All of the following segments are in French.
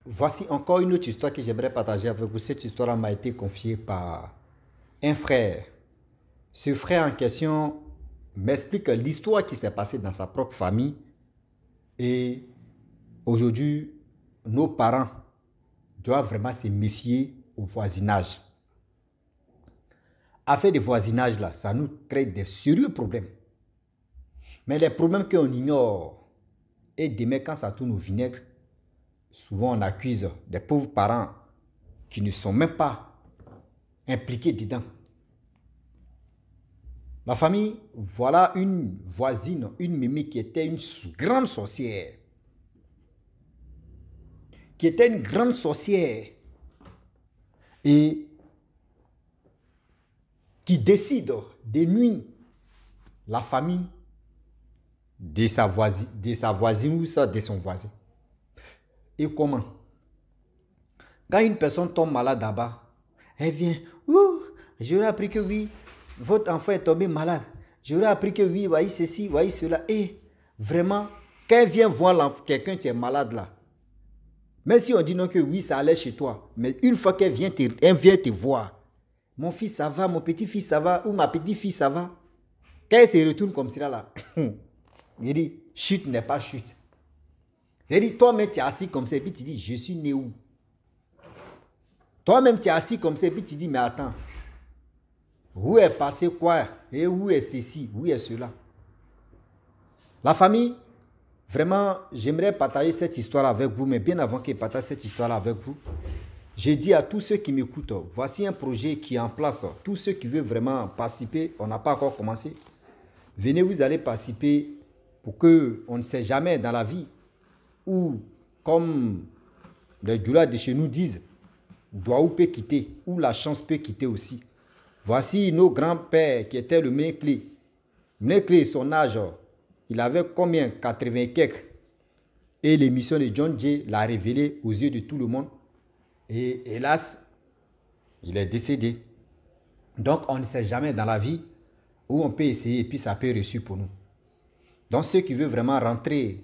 Voici encore une autre histoire que j'aimerais partager avec vous. Cette histoire m'a été confiée par un frère. Ce frère en question m'explique l'histoire qui s'est passée dans sa propre famille. Et aujourd'hui, nos parents doivent vraiment se méfier au voisinage. Affaire de voisinage, là, ça nous crée des sérieux problèmes. Mais les problèmes qu'on ignore, et demain, quand ça tourne au vinaigre, souvent on accuse des pauvres parents qui ne sont même pas impliqués dedans. La famille, voilà une voisine, une mémé qui était une grande sorcière. Qui était une grande sorcière. Et qui décide de nuire la famille de sa voisine ou ça de son voisin. Et comment? Quand une personne tombe malade là-bas, elle vient, ouh, j'aurais appris que oui, votre enfant est tombé malade. J'aurais appris que oui, voyez ceci, voyez cela. Et vraiment, quand elle vient voir quelqu'un qui est malade là, même si on dit non que oui, ça allait chez toi, mais une fois qu'elle vient te voir, mon fils ça va, mon petit-fils ça va, ou ma petite-fille ça va. Quand elle se retourne comme cela là, il dit, chute n'est pas chute. C'est-à-dire, toi-même tu es assis comme ça et puis tu dis, je suis né où? Toi-même tu es assis comme ça et puis tu dis, mais attends, où est passé quoi? Et où est ceci? Où est cela? La famille, vraiment, j'aimerais partager cette histoire avec vous, mais bien avant que je partage cette histoire avec vous, j'ai dit à tous ceux qui m'écoutent, voici un projet qui est en place. Tous ceux qui veulent vraiment participer, on n'a pas encore commencé. Venez, vous allez participer pour que on ne sait jamais dans la vie où, comme les doulas de chez nous disent, Douaou peut quitter, ou la chance peut quitter aussi. Voici nos grands-pères qui étaient le Ménéclé. Ménéclé, son âge, il avait combien? 80 et quelques. Et l'émission de John Jay l'a révélé aux yeux de tout le monde. Et hélas, il est décédé. Donc, on ne sait jamais dans la vie où on peut essayer et puis ça peut réussir pour nous. Donc, ceux qui veulent vraiment rentrer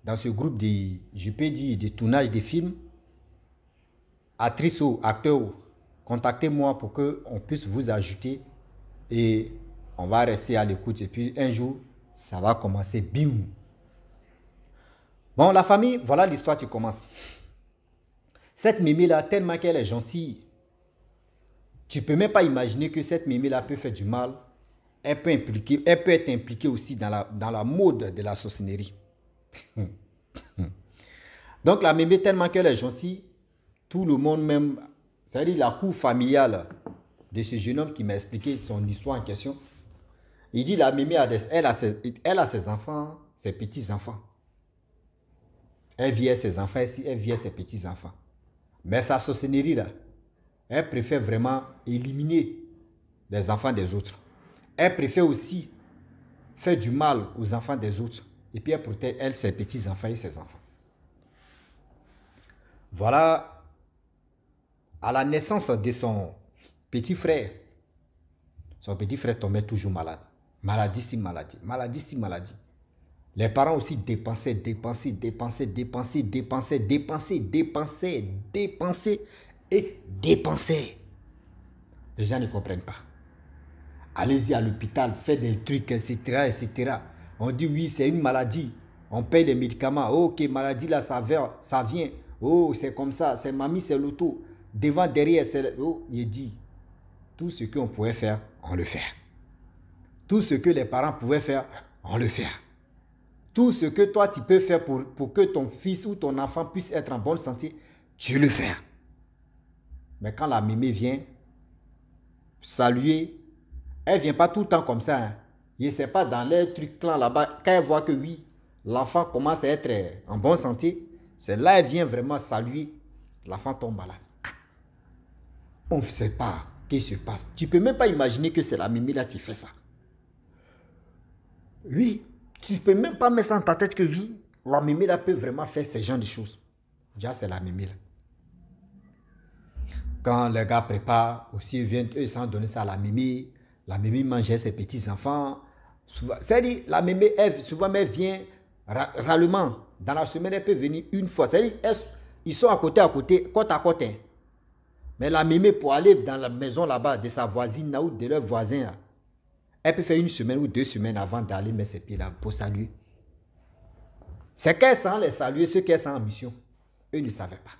dans ce groupe de, je peux dire, de tournage de films, actrices ou acteurs, contactez-moi pour qu'on puisse vous ajouter et on va rester à l'écoute. Et puis, un jour, ça va commencer. Bim! Bon, la famille, voilà l'histoire qui commence. Cette mémé-là, tellement qu'elle est gentille, tu ne peux même pas imaginer que cette mémé-là peut faire du mal. Elle peut être impliquée aussi dans la mode de la sorcellerie. Donc la mémé, tellement qu'elle est gentille, tout le monde même, c'est-à-dire la cour familiale de ce jeune homme qui m'a expliqué son histoire en question, il dit la mémé, elle a ses enfants, ses petits-enfants. Elle vit ses enfants ici, elle vit ses petits-enfants. Mais sa sorcellerie là, elle préfère vraiment éliminer les enfants des autres. Elle préfère aussi faire du mal aux enfants des autres. Et puis elle protège, elle, ses petits-enfants et ses enfants. Voilà, à la naissance de son petit frère tombait toujours malade. Maladie si maladie, maladie si maladie. Les parents aussi dépensaient et dépensaient. Les gens ne comprennent pas. Allez-y à l'hôpital, faites des trucs, etc., etc. On dit oui, c'est une maladie. On paye les médicaments. Oh, ok, maladie là, ça vient. Oh, c'est comme ça. C'est mamie, c'est l'auto. Devant, derrière, c'est... Oh, il dit, tout ce qu'on pouvait faire, on le fait. Tout ce que les parents pouvaient faire, on le fait. Tout ce que toi, tu peux faire pour que ton fils ou ton enfant puisse être en bonne santé, tu le fais. Mais quand la mémé vient saluer, elle ne vient pas tout le temps comme ça. Hein. Je ne sais pas, dans les trucs clans là-bas, quand elle voit que oui, l'enfant commence à être en bonne santé, c'est là qu'elle vient vraiment saluer. L'enfant tombe malade. On ne sait pas ce qui se passe. Tu ne peux même pas imaginer que c'est la mémé là qui fait ça. Oui, tu ne peux même pas mettre ça dans ta tête que oui, la mémé là peut vraiment faire ce genre de choses. Déjà, c'est la mémé là. Quand les gars préparent, aussi ils viennent, eux, sans donner ça à la mémé mangeait ses petits-enfants. C'est-à-dire, la mémé, souvent, elle vient rarement. Dans la semaine, elle peut venir une fois. C'est-à-dire, Ils sont à côté, côte à côte. Mais la mémé, pour aller dans la maison là-bas de sa voisine ou de leur voisin, là, elle peut faire 1 semaine ou 2 semaines avant d'aller mettre ses pieds là pour saluer. C'est qu'elle sent les saluer, ceux qui sont en mission. Eux ne savaient pas.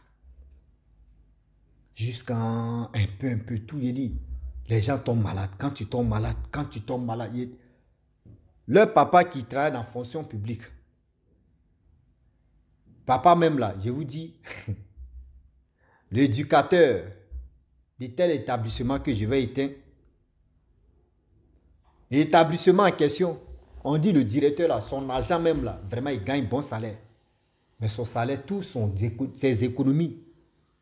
Jusqu'à un peu, tout, il dit, les gens tombent malades. Quand tu tombes malade, leur papa qui travaille dans la fonction publique, papa même là, je vous dis, l'éducateur de tel établissement que je vais éteindre, l'établissement en question, on dit le directeur là, son argent même là, vraiment il gagne bon salaire. Mais son salaire, tout ses économies,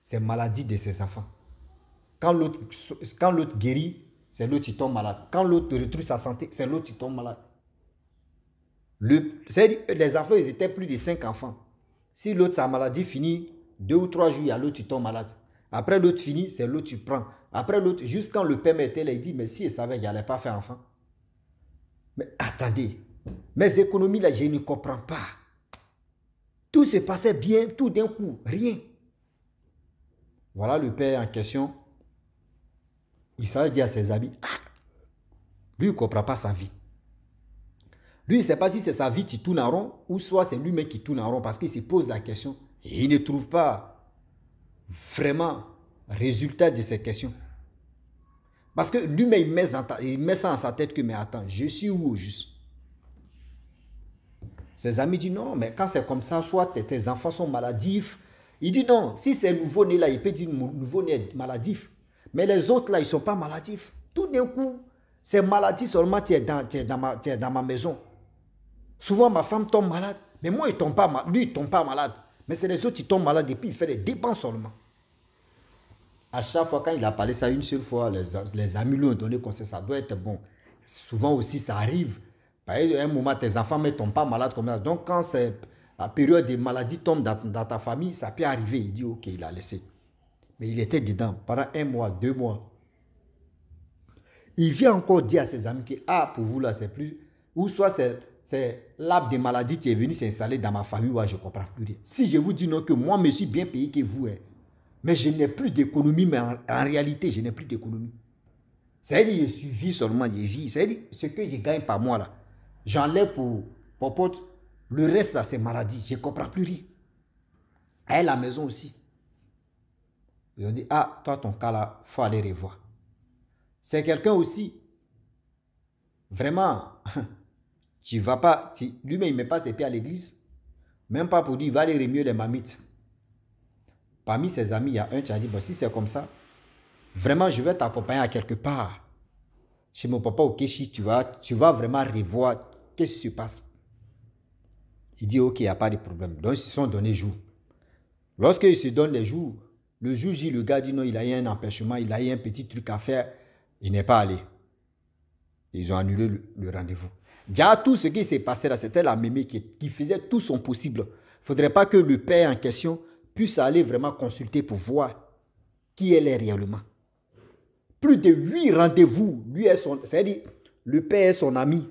c'est maladie de ses enfants. Quand l'autre guérit, c'est l'autre qui tombe malade. Quand l'autre retrouve sa santé, c'est l'autre qui tombe malade. Les enfants, ils étaient plus de 5 enfants. Si l'autre, sa maladie finit, 2 ou 3 jours, il y a l'autre qui tombe malade. Après l'autre finit, c'est l'autre qui prend. Après l'autre, juste quand le père était là, il dit, mais si il savait qu'il n'allait pas faire enfant. Mais attendez, mes économies là, je ne comprends pas. Tout se passait bien, tout d'un coup, rien. Voilà le père en question. Il s'est dit à ses amis, lui, il ne comprend pas sa vie. Lui, il ne sait pas si c'est sa vie qui tourne en rond ou soit c'est lui-même qui tourne en rond parce qu'il se pose la question et il ne trouve pas vraiment résultat de ces questions. Parce que lui-même, il met ça dans sa tête que, mais attends, je suis où au juste? Ses amis disent non, mais quand c'est comme ça, soit tes enfants sont maladifs. Il dit non, si c'est nouveau-né là, il peut dire nouveau-né maladif. Mais les autres là, ils ne sont pas maladifs. Tout d'un coup, c'est maladie seulement, tu es dans ma maison. Souvent, ma femme tombe malade. Mais moi, il tombe pas malade. Lui, il ne tombe pas malade. Mais c'est les autres qui tombent malades et puis il fait des dépenses seulement. À chaque fois, quand il a parlé ça une seule fois, les amis lui ont donné conseil, ça doit être bon. Souvent aussi, ça arrive. À un moment, tes enfants ne tombent pas malades comme ça. Donc, quand la période de maladie tombe dans ta famille, ça peut arriver. Il dit, ok, il a laissé. Mais il était dedans pendant 1 mois, 2 mois. Il vient encore dire à ses amis que, pour vous là, c'est plus... Ou soit c'est l'arbre de maladie qui est venu s'installer dans ma famille, ou je ne comprends plus rien. Si je vous dis non, que moi, je suis bien payé que vous, mais je n'ai plus d'économie, mais en réalité, je n'ai plus d'économie. C'est-à-dire que je suivi seulement, je vis. C'est-à-dire ce que je gagne par mois là, j'enlève pour pote. Le reste là, c'est maladie. Je ne comprends plus rien. À la maison aussi. Ils ont dit, toi, ton cas là, il faut aller revoir. C'est quelqu'un aussi, vraiment, tu vas pas, lui-même, il ne met pas ses pieds à l'église. Même pas pour dire, il va aller remuer les mamites. Parmi ses amis, il y a un qui a dit, bon, si c'est comme ça, vraiment, je vais t'accompagner à quelque part. Chez mon papa au Kéchi, tu vas vraiment revoir qu'est-ce qui se passe. Il dit, ok, il n'y a pas de problème. Donc, ils se sont donné jour. Lorsqu'ils se donnent les jours, le jour J, le gars dit non, il a eu un empêchement, il a eu un petit truc à faire, il n'est pas allé. Ils ont annulé le rendez-vous. Déjà, tout ce qui s'est passé là, c'était la mémé qui faisait tout son possible. Il ne faudrait pas que le père en question puisse aller vraiment consulter pour voir qui elle est réellement. Plus de 8 rendez-vous, c'est-à-dire le père est son ami.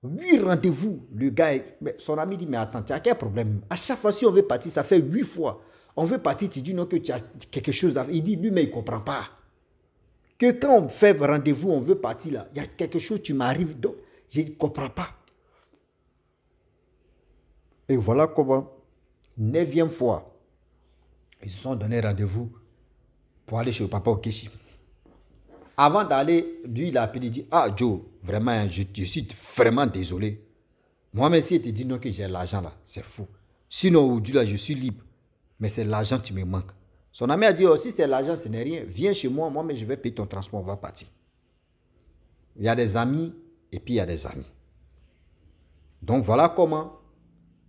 8 rendez-vous, le gars, son ami dit, mais attends, tu as quel problème? À chaque fois, si on veut partir, ça fait 8 fois. On veut partir, tu dis non, que tu as quelque chose à faire. Il dit, lui, mais il ne comprend pas. Que quand on fait rendez-vous, on veut partir là, il y a quelque chose, tu m'arrives, donc je ne comprends pas. Et voilà comment, 9e fois, ils se sont donné rendez-vous pour aller chez le papa au Kéchi. Avant d'aller, lui, il a appelé, il dit, Joe, vraiment, je suis vraiment désolé. Moi-même, si il te dit non que j'ai l'argent là, c'est fou. Sinon, aujourd'hui, là, je suis libre. Mais c'est l'argent qui me manque. Son ami a dit, si c'est l'argent, ce n'est rien. Viens chez moi, moi-même, je vais payer ton transport, on va partir. Il y a des amis, et puis il y a des amis. Donc, voilà comment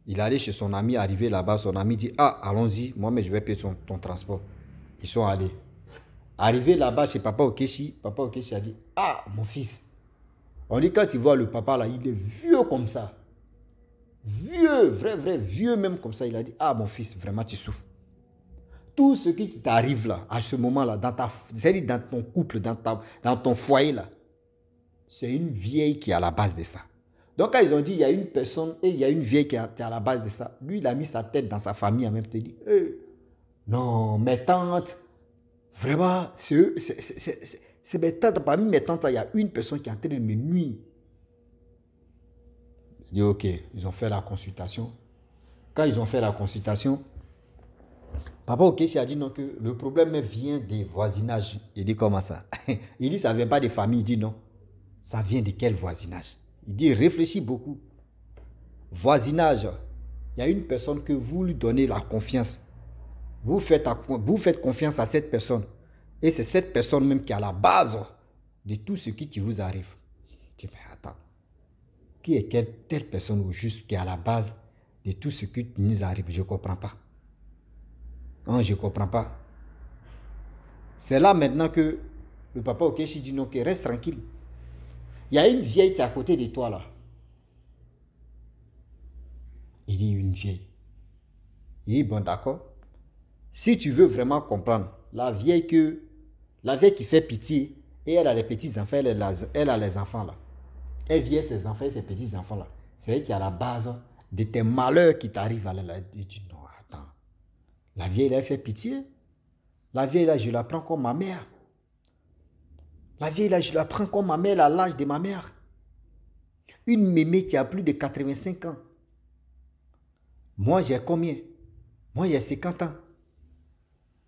il est allé chez son ami, arrivé là-bas, son ami dit, allons-y, moi-même, je vais payer ton transport. Ils sont allés. Arrivé là-bas chez papa Okechi a dit, mon fils. On dit, quand tu vois le papa là, il est vieux comme ça. Vieux, vrai, vieux même comme ça. Il a dit, mon fils, vraiment tu souffres. Tout ce qui t'arrive là, à ce moment-là, c'est-à-dire dans ton couple, dans ton foyer là, c'est une vieille qui est à la base de ça. Donc quand ils ont dit, il y a une personne et il y a une vieille qui est à la base de ça, lui, il a mis sa tête dans sa famille en même temps. Il dit, Non, mes tantes, vraiment, c'est mes tantes. Parmi mes tantes, là, il y a une personne qui est en train de me nuire. Je dis, ok, ils ont fait la consultation. Quand ils ont fait la consultation, Papa Okechi a dit non, que le problème vient des voisinages. Il dit, comment ça? Il dit, ça ne vient pas des familles. Il dit, non. Ça vient de quel voisinage? Il dit, réfléchis beaucoup. Voisinage, il y a une personne que vous lui donnez la confiance. Vous faites confiance à cette personne. Et c'est cette personne même qui est à la base de tout ce qui vous arrive. Je dis, mais attends. Qui est telle personne ou juste qui est à la base de tout ce qui nous arrive? Je ne comprends pas. Non, je ne comprends pas. C'est là maintenant que le papa Okechi dit non, que reste tranquille. Il y a une vieille qui est à côté de toi là. Il dit une vieille. Il dit bon d'accord. Si tu veux vraiment comprendre, la vieille qui fait pitié, et elle a les petits-enfants, elle a les enfants là. Elle vient ses enfants et ses petits-enfants là. C'est elle qui est à la base de tes malheurs qui t'arrivent. Elle dit non, attends. La vieille là, elle fait pitié. La vieille là, je la prends comme ma mère. La vieille là, je la prends comme ma mère à l'âge de ma mère. Une mémé qui a plus de 85 ans. Moi, j'ai combien? Moi, j'ai 50 ans.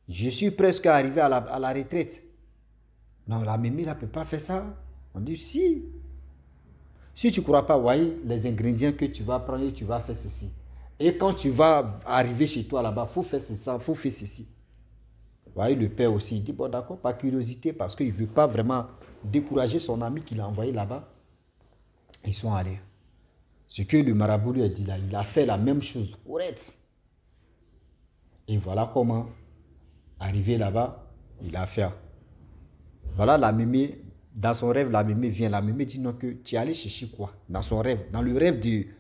Je suis presque arrivé à la retraite. Non, la mémé là ne peut pas faire ça. On dit si. Si tu ne crois pas, voyez les ingrédients que tu vas prendre et tu vas faire ceci. Et quand tu vas arriver chez toi là-bas, il faut faire ceci, il faut faire ceci. Voyez, le père aussi, il dit, bon d'accord, par curiosité, parce qu'il ne veut pas vraiment décourager son ami qu'il a envoyé là-bas. Ils sont allés. Ce que le marabout lui a dit là, il a fait la même chose, correct. Et voilà comment, arrivé là-bas, il a fait. Voilà la mémé, dans son rêve, la mémé vient. La mémé dit non, que tu es allé chercher quoi? Dans son rêve, dans le rêve du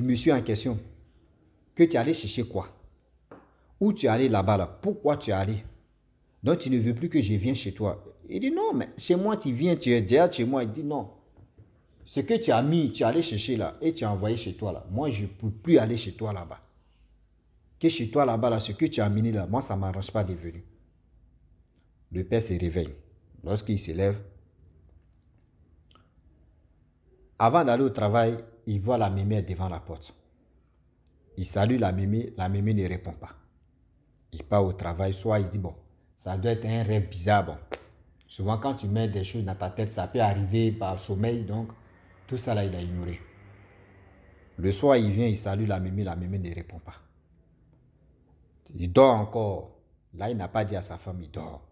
monsieur en question. Que tu es allé chercher quoi? Où tu es allé là-bas là? Pourquoi tu es allé? Donc tu ne veux plus que je vienne chez toi. Il dit non, mais chez moi tu viens, tu es déjà chez moi. Il dit non. Ce que tu as mis, tu es allé chercher là et tu as envoyé chez toi là. Moi, je ne peux plus aller chez toi là-bas. Que chez toi là-bas, là, ce que tu as amené là, moi, ça ne m'arrange pas de venir. Le père se réveille. Lorsqu'il se lève, avant d'aller au travail, il voit la mémé devant la porte. Il salue la mémé ne répond pas. Il part au travail, soit il dit bon, ça doit être un rêve bizarre. Bon. Souvent, quand tu mets des choses dans ta tête, ça peut arriver par sommeil. Donc, tout ça là, il a ignoré. Le soir, il vient, il salue la mémé ne répond pas. Il dort encore. Là, il n'a pas dit à sa femme, il dort.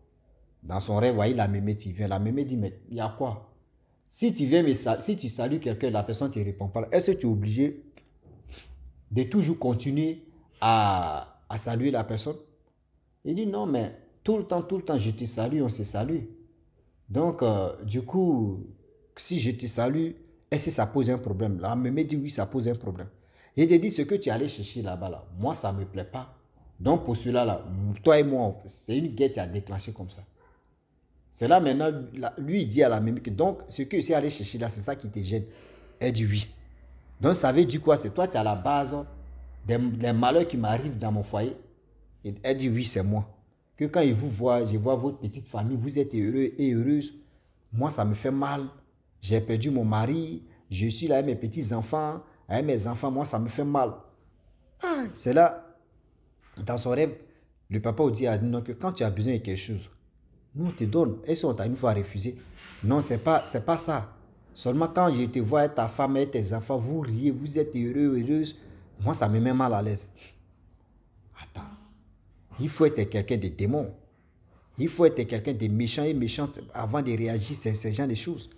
Dans son rêve, voyez la mémé, tu viens. La mémé dit, mais il y a quoi? Si tu viens, si tu salues quelqu'un, la personne ne te répond pas. Est-ce que tu es obligé de toujours continuer à saluer la personne? Il dit, non, mais tout le temps, je te salue, on se salue. Donc, du coup, si je te salue, est-ce que ça pose un problème? La mémé dit, oui, ça pose un problème. Il te dit, ce que tu es allé chercher là-bas, là, moi, ça ne me plaît pas. Donc, pour cela, là, toi et moi, c'est une guerre qui a déclenché comme ça. C'est là maintenant, lui, il dit à la mémé que donc, ce que je suis allé chercher là, c'est ça qui te gêne. Elle dit oui. Donc, ça veut dire quoi? C'est toi qui es à la base des malheurs qui m'arrivent dans mon foyer. Et elle dit oui, c'est moi. Que quand il vous voit, je vois votre petite famille, vous êtes heureux et heureuse. Moi, ça me fait mal. J'ai perdu mon mari. Je suis là avec mes petits-enfants. Avec mes enfants, moi, ça me fait mal. Ah, c'est là, dans son rêve, le papa dit à nous que quand tu as besoin de quelque chose, nous, on te donne. Est-ce qu'on t'a une fois refusé? Non, c'est pas ça. Seulement quand je te vois avec ta femme et tes enfants, vous riez, vous êtes heureux, heureuse. Moi, ça me met mal à l'aise. Attends. Il faut être quelqu'un de démon. Il faut être quelqu'un de méchant et méchante avant de réagir à ces genre de choses.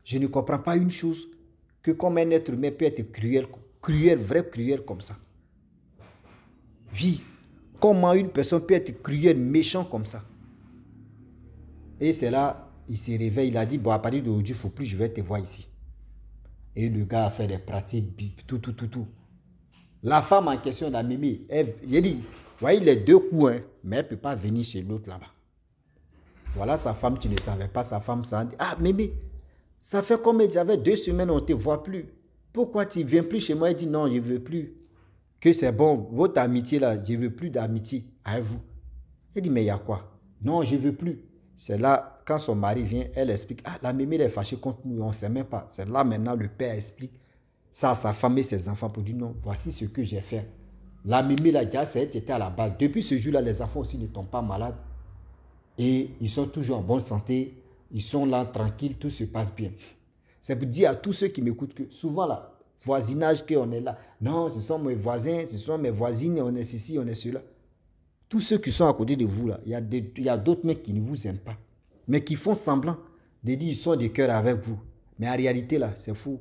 Je ne comprends pas une chose, que comme un être humain peut être cruel, vrai cruel comme ça. Oui, comment une personne peut être cruelle, méchant comme ça? Et c'est là, il se réveille, il a dit, bon, à partir d'aujourd'hui, il ne faut plus, je vais te voir ici. Et le gars a fait des pratiques, tout. La femme en question, la mémé, j'ai dit, voyez les deux coups, hein, mais elle ne peut pas venir chez l'autre là-bas. Voilà sa femme, tu ne savais pas, sa femme, ça a dit, ah mémé, ça fait combien? J'avais 2 semaines, on ne te voit plus. Pourquoi tu ne viens plus chez moi? Elle dit, non, je ne veux plus. que c'est bon, votre amitié là, je ne veux plus d'amitié avec vous. Elle dit, mais il y a quoi? Non, je ne veux plus. C'est là, quand son mari vient, elle explique, ah, la mémé elle est fâchée contre nous, on ne sait même pas. C'est là maintenant, le père explique ça à sa femme et ses enfants pour dire, non, voici ce que j'ai fait. La mémé là, déjà, c'était à la base. Depuis ce jour-là, les enfants aussi ne tombent pas malades. Et ils sont toujours en bonne santé. Ils sont là, tranquilles, tout se passe bien. C'est pour dire à tous ceux qui m'écoutent que souvent là, voisinage qu'on est là. Non, ce sont mes voisins, ce sont mes voisines, on est ceci, on est cela. Tous ceux qui sont à côté de vous là, il y a d'autres mecs qui ne vous aiment pas. Mais qui font semblant de dire qu'ils sont de cœur avec vous. Mais en réalité là, c'est fou.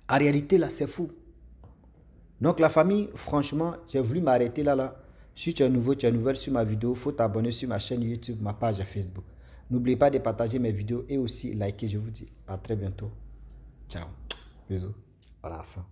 En réalité là, c'est fou. Donc la famille, franchement, j'ai voulu m'arrêter là. Si tu es nouveau, tu es nouvelle sur ma vidéo, il faut t'abonner sur ma chaîne YouTube, ma page Facebook. N'oubliez pas de partager mes vidéos et aussi liker. Je vous dis à très bientôt. Ciao. Bisous. Voilà ça.